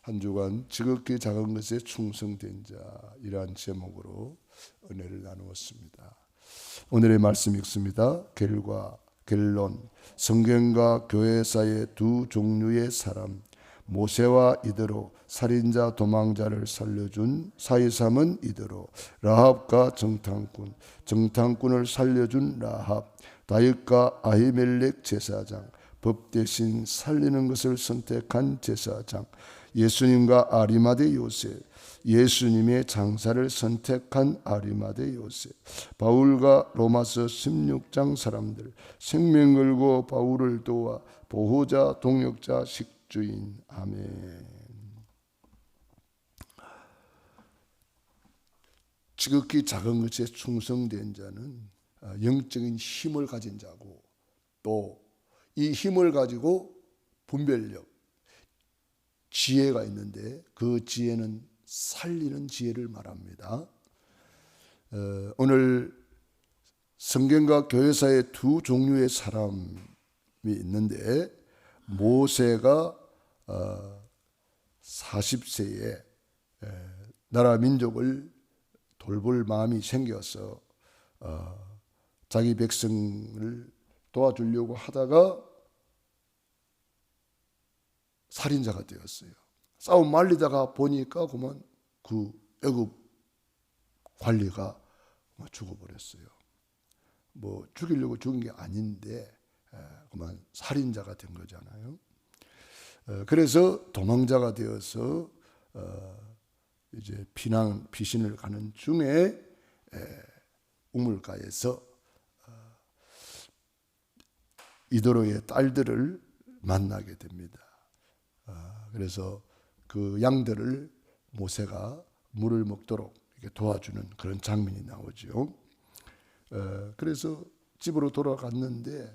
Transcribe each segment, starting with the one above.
한 주간 지극히 작은 것에 충성된 자, 이러한 제목으로 은혜를 나누었습니다. 오늘의 말씀 읽습니다. 결론. 성경과 교회 사이의 두 종류의 사람, 모세와 이드로. 살인자 도망자를 살려준 사이삼은 이드로. 라합과 정탐꾼을 살려준 라합. 다윗과 아히멜렉 제사장. 법 대신 살리는 것을 선택한 제사장. 예수님과 아리마대 요셉. 예수님의 장사를 선택한 아리마대 요셉. 바울과 로마서 16장 사람들. 생명 걸고 바울을 도와 보호자, 동역자, 식주인. 아멘. 지극히 작은 것에 충성된 자는 영적인 힘을 가진 자고, 또 이 힘을 가지고 분별력, 지혜가 있는데 그 지혜는 살리는 지혜를 말합니다. 오늘 성경과 교회사의 두 종류의 사람이 있는데, 모세가 40세에 나라 민족을 돌볼 마음이 생겨서 자기 백성을 도와주려고 하다가 살인자가 되었어요. 싸움 말리다가 보니까 그만 그 애굽 관리가 죽어버렸어요. 뭐 죽이려고 죽은 게 아닌데 그만 살인자가 된 거잖아요. 그래서 도망자가 되어서 이제 피신을 가는 중에 우물가에서 이도로의 딸들을 만나게 됩니다. 그래서 그 양들을 모세가 물을 먹도록 이렇게 도와주는 그런 장면이 나오죠. 그래서 집으로 돌아갔는데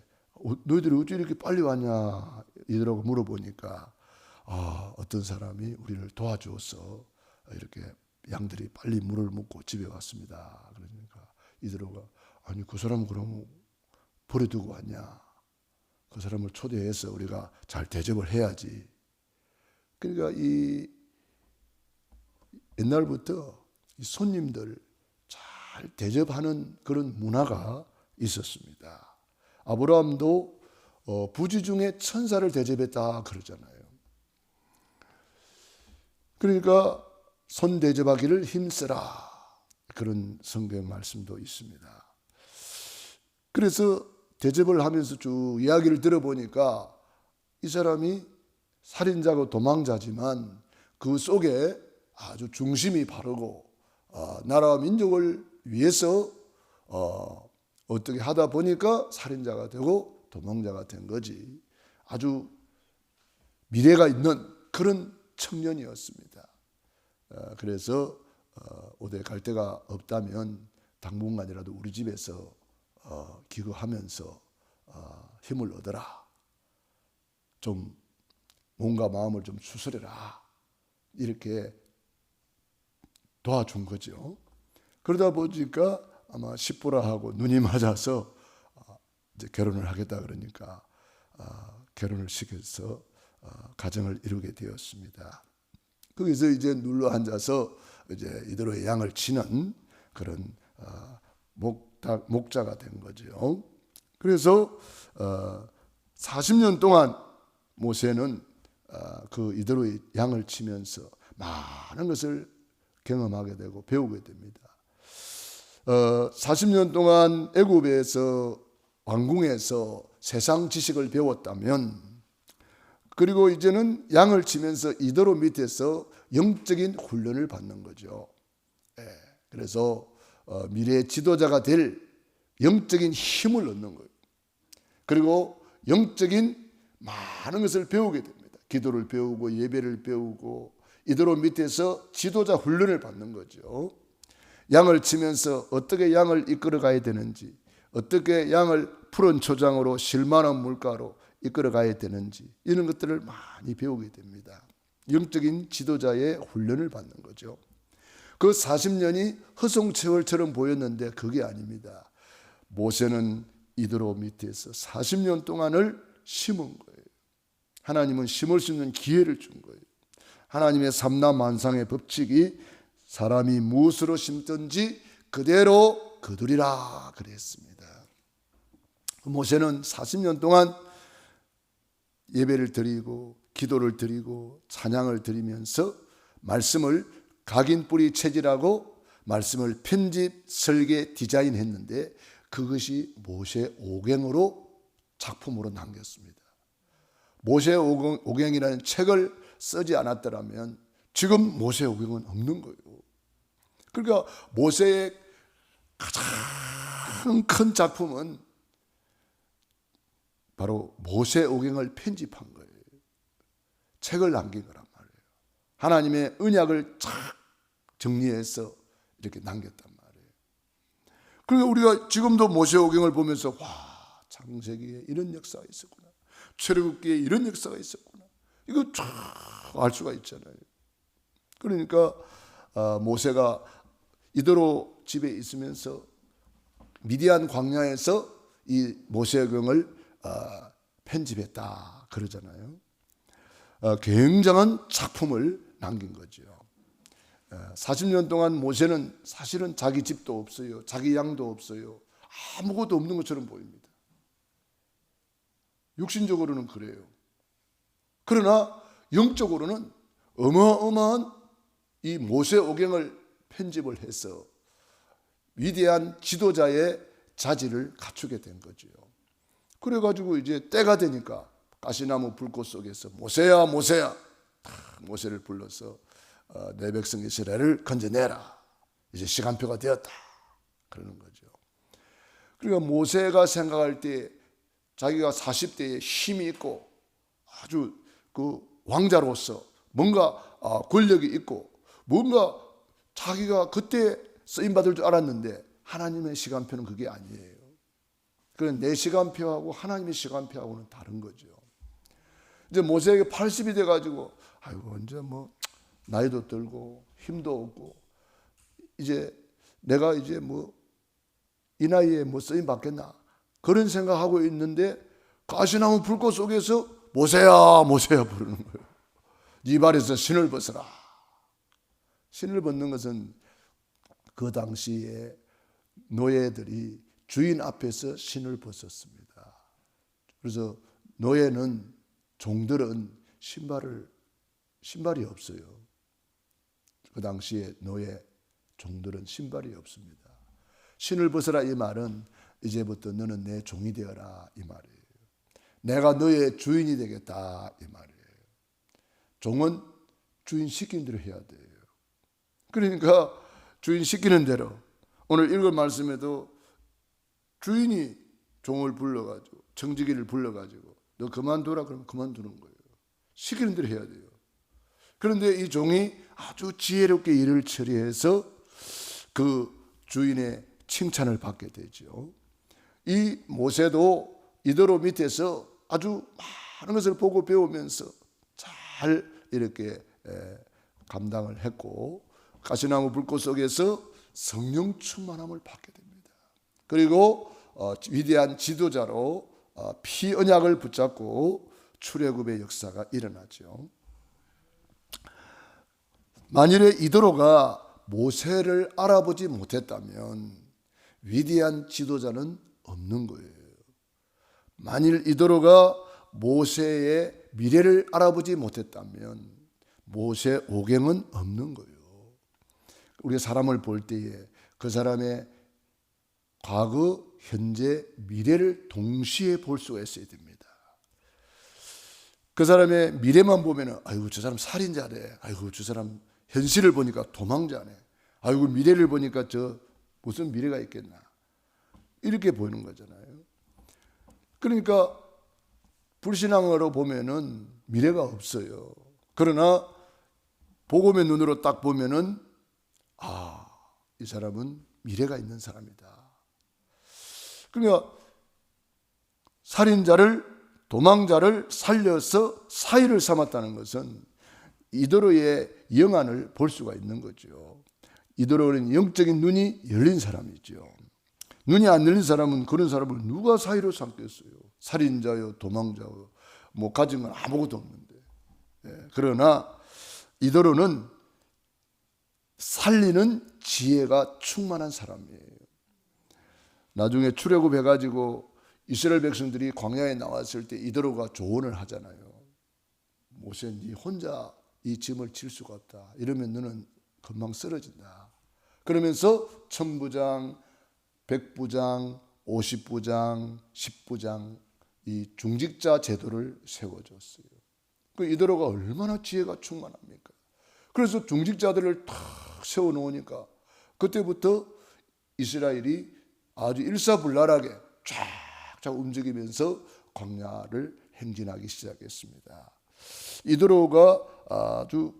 너희들이 어찌 이렇게 빨리 왔냐 이들하고 물어보니까 어떤 사람이 우리를 도와주어서 이렇게 양들이 빨리 물을 먹고 집에 왔습니다. 그러니까 이들하고 아니 그 사람은 그럼 버려두고 왔냐? 그 사람을 초대해서 우리가 잘 대접을 해야지. 그러니까 이 옛날부터 이 손님들 잘 대접하는 그런 문화가 있었습니다. 아브라함도 부지 중에 천사를 대접했다 그러잖아요. 그러니까 손 대접하기를 힘쓰라, 그런 성경 말씀도 있습니다. 그래서 대접을 하면서 쭉 이야기를 들어보니까 이 사람이 살인자고 도망자지만 그 속에 아주 중심이 바르고 나라와 민족을 위해서 어떻게 하다 보니까 살인자가 되고 도망자가 된 거지. 아주 미래가 있는 그런 청년이었습니다. 그래서 어디 갈 데가 없다면 당분간이라도 우리 집에서 기거하면서 힘을 얻어라. 좀 몸과 마음을 좀 추스려라. 이렇게 도와준 거죠. 그러다 보니까 아마 시부라하고 눈이 맞아서 이제 결혼을 하겠다 그러니까 결혼을 시켜서 가정을 이루게 되었습니다. 거기서 이제 눌러 앉아서 이제 이대로의 양을 치는 그런 목자가 된 거죠. 그래서 40년 동안 모세는 그 이대로의 양을 치면서 많은 것을 경험하게 되고 배우게 됩니다. 40년 동안 애굽에서 왕궁에서 세상 지식을 배웠다면, 그리고 이제는 양을 치면서 이도로 밑에서 영적인 훈련을 받는 거죠. 그래서 미래의 지도자가 될 영적인 힘을 얻는 거예요. 그리고 영적인 많은 것을 배우게 됩니다. 기도를 배우고 예배를 배우고 이도로 밑에서 지도자 훈련을 받는 거죠. 양을 치면서 어떻게 양을 이끌어 가야 되는지, 어떻게 양을 푸른 초장으로 실만한 물가로 이끌어 가야 되는지, 이런 것들을 많이 배우게 됩니다. 영적인 지도자의 훈련을 받는 거죠. 그 40년이 허송세월처럼 보였는데 그게 아닙니다. 모세는 이드로 밑에서 40년 동안을 심은 거예요. 하나님은 심을 수 있는 기회를 준 거예요. 하나님의 삼라만상의 법칙이 사람이 무엇으로 심든지 그대로 거두리라 그랬습니다. 모세는 40년 동안 예배를 드리고 기도를 드리고 찬양을 드리면서 말씀을 각인뿌리 체질하고 말씀을 편집, 설계, 디자인했는데 그것이 모세오경으로 작품으로 남겼습니다. 모세오경이라는 책을 쓰지 않았더라면 지금 모세오경은 없는 거예요. 그러니까 모세의 가장 큰 작품은 바로 모세오경을 편집한 거예요. 책을 남긴 거란 말이에요. 하나님의 언약을 쫙 정리해서 이렇게 남겼단 말이에요. 그러니까 우리가 지금도 모세오경을 보면서 와, 창세기에 이런 역사가 있었구나, 출애굽기에 이런 역사가 있었구나, 이거 쫙 알 수가 있잖아요. 그러니까 모세가 이도로 집에 있으면서 미디안 광야에서 이 모세오경을 편집했다 그러잖아요. 굉장한 작품을 남긴 거죠. 40년 동안 모세는 사실은 자기 집도 없어요, 자기 양도 없어요, 아무것도 없는 것처럼 보입니다. 육신적으로는 그래요. 그러나 영적으로는 어마어마한 이 모세오경을 편집을 해서 위대한 지도자의 자질을 갖추게 된 거죠. 그래가지고 이제 때가 되니까 가시나무 불꽃 속에서 모세야 모세야, 모세를 불러서 내 백성 이스라엘을 건져내라, 이제 시간표가 되었다 그러는 거죠. 그러니까 모세가 생각할 때 자기가 40대에 힘이 있고 아주 그 왕자로서 뭔가 권력이 있고 뭔가 자기가 그때 쓰임받을 줄 알았는데 하나님의 시간표는 그게 아니에요. 그건 내 시간표하고 하나님의 시간표하고는 다른 거죠. 이제 모세에게 80이 돼가지고 아이고 언제 뭐 나이도 들고 힘도 없고 이제 내가 이제 뭐 이 나이에 뭐 쓰임 받겠나 그런 생각하고 있는데 가시나무 불꽃 속에서 모세야 모세야 부르는 거예요. 네 발에서 신을 벗어라. 신을 벗는 것은 그 당시에 노예들이 주인 앞에서 신을 벗었습니다. 그래서 노예는, 종들은 신발이 없어요. 그 당시에 노예 종들은 신발이 없습니다. 신을 벗어라 이 말은 이제부터 너는 내 종이 되어라 이 말이에요. 내가 너의 주인이 되겠다 이 말이에요. 종은 주인 시키는 대로 해야 돼요. 그러니까 주인 시키는 대로 오늘 읽은 말씀에도 주인이 종을 불러가지고 청지기를 불러가지고 너 그만두라 그러면 그만두는 거예요. 시키는 대로 해야 돼요. 그런데 이 종이 아주 지혜롭게 일을 처리해서 그 주인의 칭찬을 받게 되죠. 이 모세도 이도로 밑에서 아주 많은 것을 보고 배우면서 잘 이렇게 감당을 했고 가시나무 불꽃 속에서 성령 충만함을 받게 됩니다. 그리고 위대한 지도자로 피 언약을 붙잡고 출애굽의 역사가 일어나죠. 만일에 이도로가 모세를 알아보지 못했다면 위대한 지도자는 없는 거예요. 만일 이도로가 모세의 미래를 알아보지 못했다면 모세오경은 없는 거예요. 우리가 사람을 볼 때에 그 사람의 과거, 현재, 미래를 동시에 볼 수가 있어야 됩니다. 그 사람의 미래만 보면은 아이고 저 사람 살인자네, 아이고 저 사람 현실을 보니까 도망자네, 아이고 미래를 보니까 저 무슨 미래가 있겠나 이렇게 보이는 거잖아요. 그러니까 불신앙으로 보면은 미래가 없어요. 그러나 복음의 눈으로 딱 보면은 이 사람은 미래가 있는 사람이다. 그러니까 살인자를, 도망자를 살려서 사위를 삼았다는 것은 이도로의 영안을 볼 수가 있는 거죠. 이도로는 영적인 눈이 열린 사람이죠. 눈이 안 열린 사람은 그런 사람을 누가 사위로 삼겠어요. 살인자요, 도망자요, 뭐 가진 건 아무것도 없는데. 그러나 이더로는 살리는 지혜가 충만한 사람이에요. 나중에 출애굽해가지고 이스라엘 백성들이 광야에 나왔을 때 이더로가 조언을 하잖아요. 모세, 네 혼자 이 짐을 질 수가 없다. 이러면 너는 금방 쓰러진다. 그러면서 천부장, 백부장, 50부장, 10부장 이 중직자 제도를 세워줬어요. 그 이더로가 얼마나 지혜가 충만합니까? 그래서 중직자들을 탁 세워놓으니까 그때부터 이스라엘이 아주 일사불란하게 쫙쫙 움직이면서 광야를 행진하기 시작했습니다. 이더로가 아주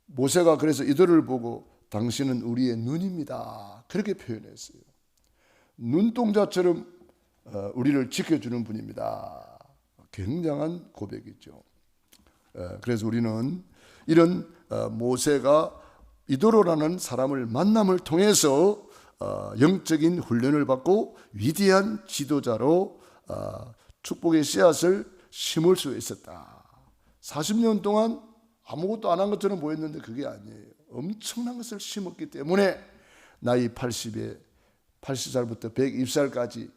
모세가 그래서 이더로를 보고 당신은 우리의 눈입니다. 그렇게 표현했어요. 눈동자처럼 우리를 지켜주는 분입니다. 굉장한 고백이죠. 그래서 우리는 이런 모세가 이더로라는 사람을 만남을 통해서 영적인 훈련을 받고 위대한 지도자로 축복의 씨앗을 심을 수 있었다. 40년 동안 아무것도 안 한 것처럼 보였는데 그게 아니에요. 엄청난 것을 심었기 때문에 나이 80살부터 120살까지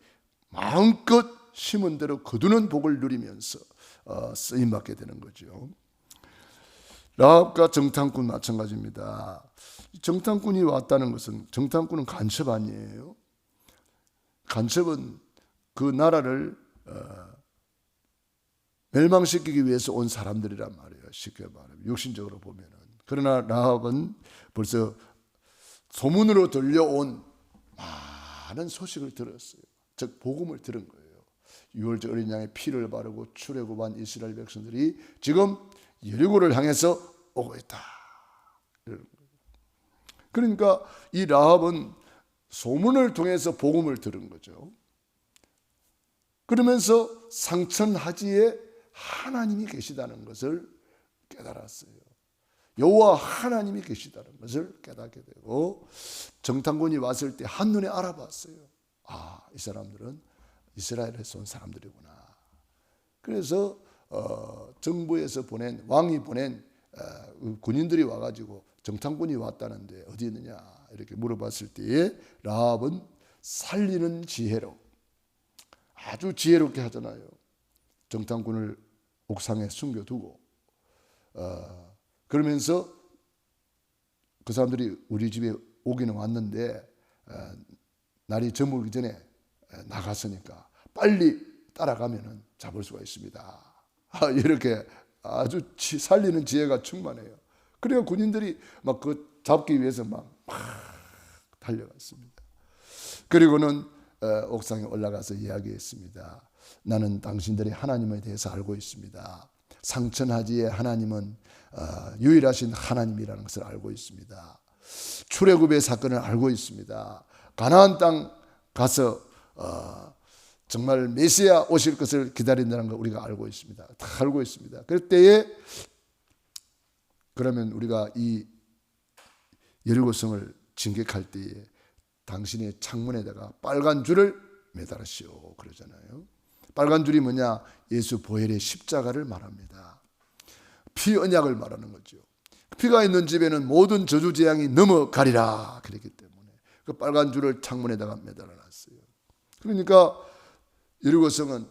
마음껏 심은 대로 거두는 복을 누리면서 쓰임받게 되는 거죠. 라합과 정탐꾼 마찬가지입니다. 정탐꾼이 왔다는 것은, 정탐꾼은 간첩 아니에요. 간첩은 그 나라를 멸망시키기 위해서 온 사람들이란 말이에요. 쉽게 말하면 육신적으로 보면은. 그러나 라합은 벌써 소문으로 들려온 많은 소식을 들었어요. 즉 복음을 들은 거예요. 유월절 어린 양의 피를 바르고 출애굽한 이스라엘 백성들이 지금 여리고를 향해서 오고 있다. 그러니까 이 라합은 소문을 통해서 복음을 들은 거죠. 그러면서 상천하지에 하나님이 계시다는 것을 깨달았어요. 여호와 하나님이 계시다는 것을 깨닫게 되고 정탐꾼이 왔을 때 한눈에 알아봤어요. 이 사람들은 이스라엘에서 온 사람들이구나. 그래서 정부에서 보낸, 왕이 보낸 군인들이 와가지고 정탐꾼이 왔다는데 어디 있느냐 이렇게 물어봤을 때에 라합은 살리는 지혜로, 아주 지혜롭게 하잖아요. 정탐꾼을 옥상에 숨겨두고 그러면서 그 사람들이 우리 집에 오기는 왔는데 날이 저물기 전에 나갔으니까 빨리 따라가면 잡을 수가 있습니다. 이렇게 아주 살리는 지혜가 충만해요. 그래야 군인들이 막 그 잡기 위해서 막 달려갔습니다. 그리고는 옥상에 올라가서 이야기했습니다. 나는 당신들이 하나님에 대해서 알고 있습니다. 상천하지의 하나님은 유일하신 하나님이라는 것을 알고 있습니다. 출애굽의 사건을 알고 있습니다. 가나안 땅 가서 정말 메시아 오실 것을 기다린다는 걸 우리가 알고 있습니다. 다 알고 있습니다. 그럴 때에 그러면 우리가 이 여리고성을 진격할 때에 당신의 창문에다가 빨간 줄을 매달으시오 그러잖아요. 빨간 줄이 뭐냐? 예수 보혈의 십자가를 말합니다. 피 언약을 말하는 거죠. 피가 있는 집에는 모든 저주 재앙이 넘어가리라 그랬기 때문에 그 빨간 줄을 창문에다가 매달아 놨어요. 그러니까 여리고성은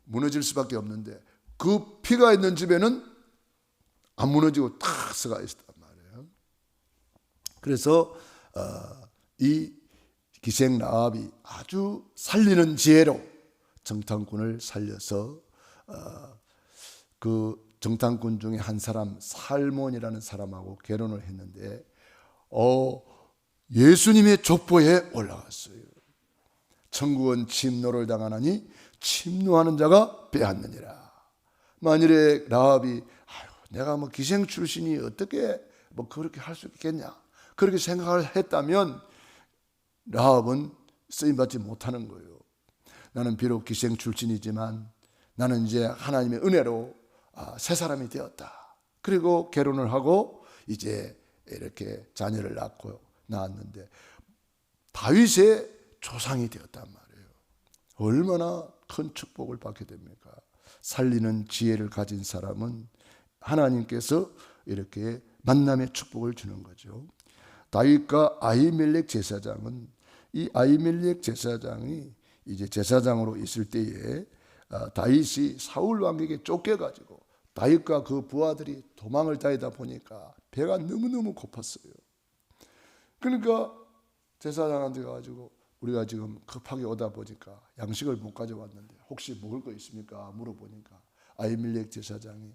무너질 수밖에 없는데 그 피가 있는 집에는 안 무너지고 탁 서가 있었단 말이에요. 그래서 이 기생 라합이 아주 살리는 지혜로 정탐꾼을 살려서 그 정탐꾼 중에 한 사람 살몬이라는 사람하고 결혼을 했는데 예수님의 족보에 올라갔어요. 천국은 침노를 당하나니 침노하는 자가 빼앗느니라. 만일에 라합이 내가 뭐 기생 출신이 어떻게 뭐 그렇게 할 수 있겠냐 그렇게 생각을 했다면 라합은 쓰임받지 못하는 거예요. 나는 비록 기생 출신이지만 나는 이제 하나님의 은혜로 새 사람이 되었다. 그리고 결혼을 하고 이제 이렇게 자녀를 낳았는데 다윗의 조상이 되었단 말이에요. 얼마나 큰 축복을 받게 됩니까? 살리는 지혜를 가진 사람은 하나님께서 이렇게 만남의 축복을 주는 거죠. 다윗과 아히멜렉 제사장은, 이 아히멜렉 제사장이 이제 제사장으로 있을 때에 다윗이 사울 왕에게 쫓겨가지고 다윗과 그 부하들이 도망을 다니다 보니까 배가 너무너무 고팠어요. 그러니까 제사장한테 가가지고 우리가 지금 급하게 오다 보니까 양식을 못 가져왔는데 혹시 먹을 거 있습니까? 물어보니까 아히멜렉 제사장이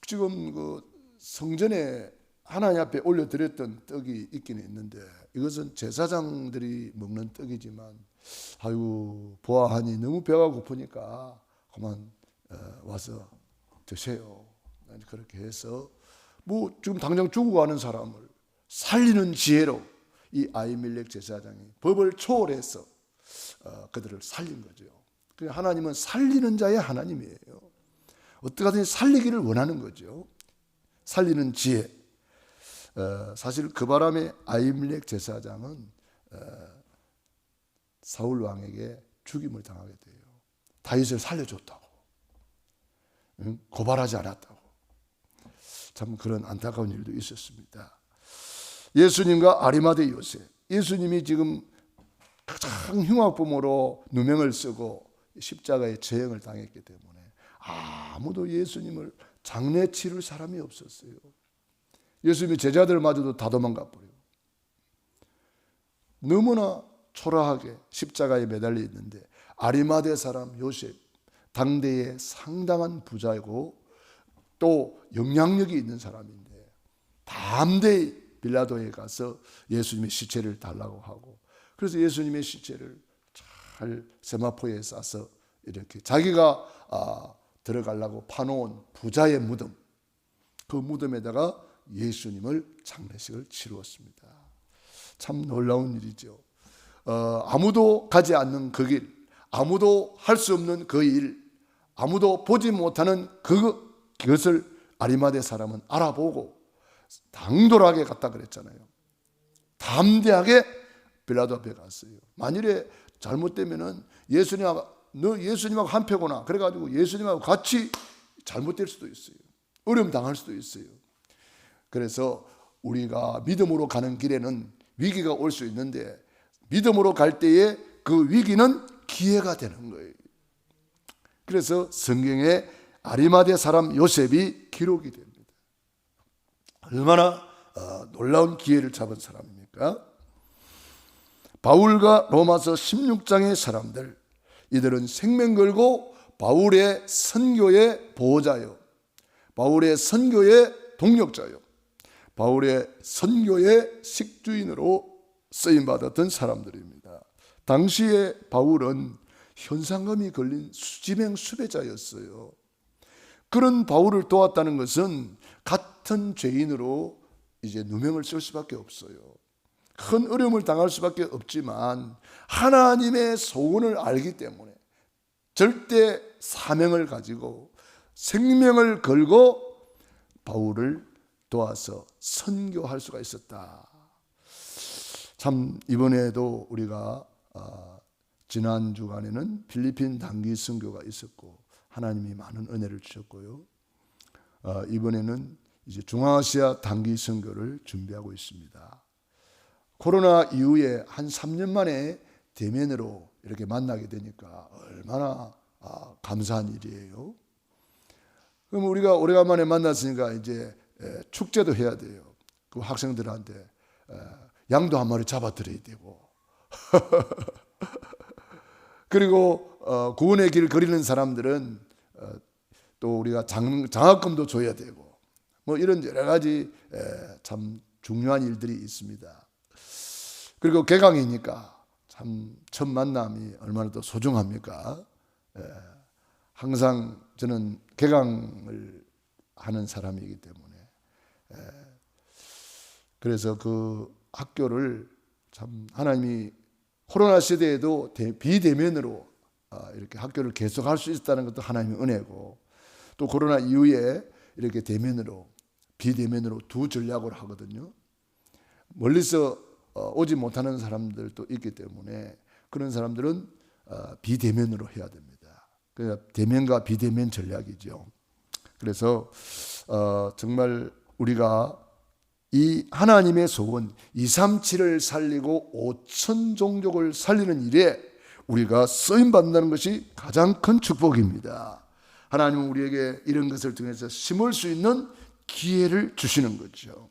지금 그 성전에 하나님 앞에 올려드렸던 떡이 있긴 있는데 이것은 제사장들이 먹는 떡이지만 아유 보아하니 너무 배가 고프니까 그만 와서 드세요. 그렇게 해서 뭐 지금 당장 죽어가는 사람을 살리는 지혜로 이 아히멜렉 제사장이 법을 초월해서 그들을 살린 거죠. 하나님은 살리는 자의 하나님이에요. 어떻게 하든지 살리기를 원하는 거죠. 살리는 지혜. 사실 그 바람에 아히멜렉 제사장은 사울 왕에게 죽임을 당하게 돼요. 다윗을 살려줬다고, 고발하지 않았다고. 참 그런 안타까운 일도 있었습니다. 예수님과 아리마대 요셉, 예수님이 지금 가장 흉악범으로 누명을 쓰고 십자가에 제형을 당했기 때문에 아무도 예수님을 장례 치를 사람이 없었어요. 예수님이 제자들마저도 다 도망가 버리고 너무나 초라하게 십자가에 매달려 있는데 아리마대 사람 요셉, 당대의 상당한 부자이고 또 영향력이 있는 사람인데 담대히 빌라도에 가서 예수님의 시체를 달라고 하고, 그래서 예수님의 시체를 잘 세마포에 싸서 이렇게 자기가 들어가려고 파놓은 부자의 무덤, 그 무덤에다가 예수님을 장례식을 치루었습니다. 참 놀라운 일이죠. 아무도 가지 않는 그 길, 아무도 할 수 없는 그 일, 아무도 보지 못하는 그것을 아리마대 사람은 알아보고 당돌하게 갔다 그랬잖아요. 담대하게 빌라도 앞에 갔어요. 만일에 잘못되면은 너 예수님하고 한패구나 그래가지고 예수님하고 같이 잘못될 수도 있어요. 어려움 당할 수도 있어요. 그래서 우리가 믿음으로 가는 길에는 위기가 올 수 있는데 믿음으로 갈 때에 그 위기는 기회가 되는 거예요. 그래서 성경에 아리마대 사람 요셉이 기록이 됩니다. 얼마나 놀라운 기회를 잡은 사람입니까? 바울과 로마서 16장의 사람들, 이들은 생명 걸고 바울의 선교의 보호자요, 바울의 선교의 동력자요, 바울의 선교의 식주인으로 쓰임받았던 사람들입니다. 당시에 바울은 현상금이 걸린 수지명 수배자였어요. 그런 바울을 도왔다는 것은 같은 죄인으로 이제 누명을 쓸 수밖에 없어요. 큰 어려움을 당할 수밖에 없지만 하나님의 소원을 알기 때문에 절대 사명을 가지고 생명을 걸고 바울을 도와서 선교할 수가 있었다. 참 이번에도 우리가 지난 주간에는 필리핀 단기 선교가 있었고 하나님이 많은 은혜를 주셨고요. 이번에는 이제 중앙아시아 단기 선교를 준비하고 있습니다. 코로나 이후에 한 3년 만에 대면으로 이렇게 만나게 되니까 얼마나 감사한 일이에요. 그럼 우리가 오래간만에 만났으니까 이제 축제도 해야 돼요. 그 학생들한테 양도 한 마리 잡아드려야 되고 그리고 구원의 길 그리는 사람들은 또 우리가 장학금도 줘야 되고 뭐 이런 여러 가지 참 중요한 일들이 있습니다. 그리고 개강이니까 참 첫 만남이 얼마나 더 소중합니까? 항상 저는 개강을 하는 사람이기 때문에 그래서 그 학교를 참 하나님이 코로나 시대에도 비대면으로 이렇게 학교를 계속할 수 있었다는 것도 하나님의 은혜고, 또 코로나 이후에 이렇게 대면으로 비대면으로 두 전략을 하거든요. 멀리서 오지 못하는 사람들도 있기 때문에 그런 사람들은 비대면으로 해야 됩니다. 그러니까 대면과 비대면 전략이죠. 그래서 정말 우리가 이 하나님의 소원 237을 살리고 5천 종족을 살리는 일에 우리가 쓰임받는다는 것이 가장 큰 축복입니다. 하나님은 우리에게 이런 것을 통해서 심을 수 있는 기회를 주시는 거죠.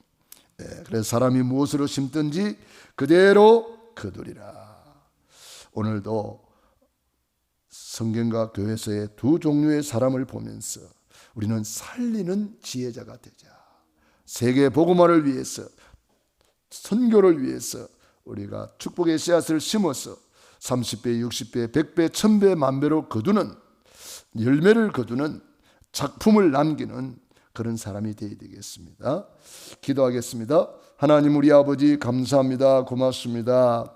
그래서 사람이 무엇으로 심든지 그대로 거두리라. 오늘도 성경과 교회에서의 두 종류의 사람을 보면서 우리는 살리는 지혜자가 되자. 세계 복음화를 위해서, 선교를 위해서 우리가 축복의 씨앗을 심어서 30배, 60배, 100배, 1000배, 만배로 거두는, 열매를 거두는, 작품을 남기는 그런 사람이 되어야 되겠습니다. 기도하겠습니다. 하나님 우리 아버지 감사합니다. 고맙습니다.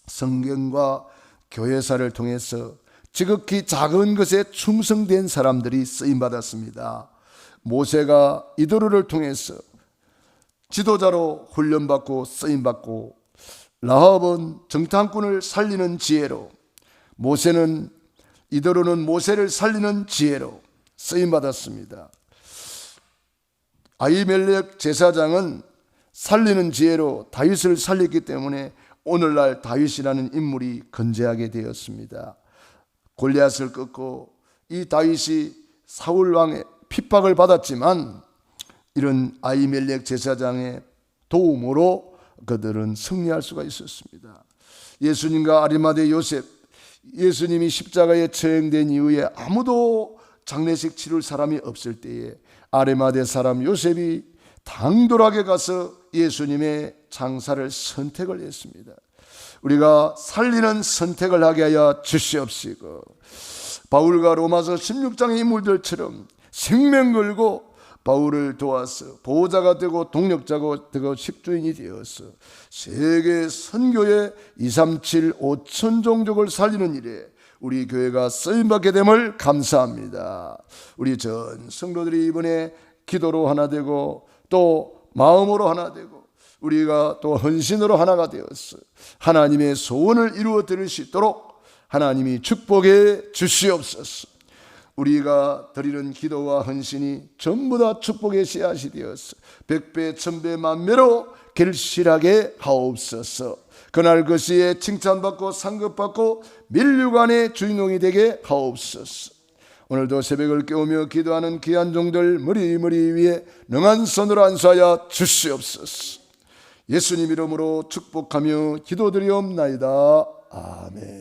성경과 교회사를 통해서 지극히 작은 것에 충성된 사람들이 쓰임받았습니다. 모세가 이도르를 통해서 지도자로 훈련받고 쓰임받고, 라합은 정탐꾼을 살리는 지혜로, 이도르는 모세를 살리는 지혜로 쓰임받았습니다. 아히멜렉 제사장은 살리는 지혜로 다윗을 살렸기 때문에 오늘날 다윗이라는 인물이 건재하게 되었습니다. 골리앗을 꺾고 이 다윗이 사울 왕의 핍박을 받았지만 이런 아히멜렉 제사장의 도움으로 그들은 승리할 수가 있었습니다. 예수님과 아리마대 요셉, 예수님이 십자가에 처형된 이후에 아무도 장례식 치를 사람이 없을 때에 아리마대 사람 요셉이 당돌하게 가서 예수님의 장사를 선택을 했습니다. 우리가 살리는 선택을 하게 하여 주시옵시고, 바울과 로마서 16장의 인물들처럼 생명 걸고 바울을 도와서 보호자가 되고 동력자가 되고 식주인이 되어서 세계 선교의 237, 5천 종족을 살리는 일에 우리 교회가 쓰임받게 됨을 감사합니다. 우리 전 성도들이 이번에 기도로 하나 되고 또 마음으로 하나 되고 우리가 또 헌신으로 하나가 되어서 하나님의 소원을 이루어 드릴 수 있도록 하나님이 축복해 주시옵소서. 우리가 드리는 기도와 헌신이 전부 다 축복의 씨앗이 되어서 100배, 1000배, 만배로 결실하게 하옵소서. 그날 그시에 칭찬받고 상급받고 밀류관의 주인공이 되게 하옵소서. 오늘도 새벽을 깨우며 기도하는 귀한 종들 머리 위에 능한 손으로 안수하여 주시옵소서. 예수님 이름으로 축복하며 기도드리옵나이다. 아멘.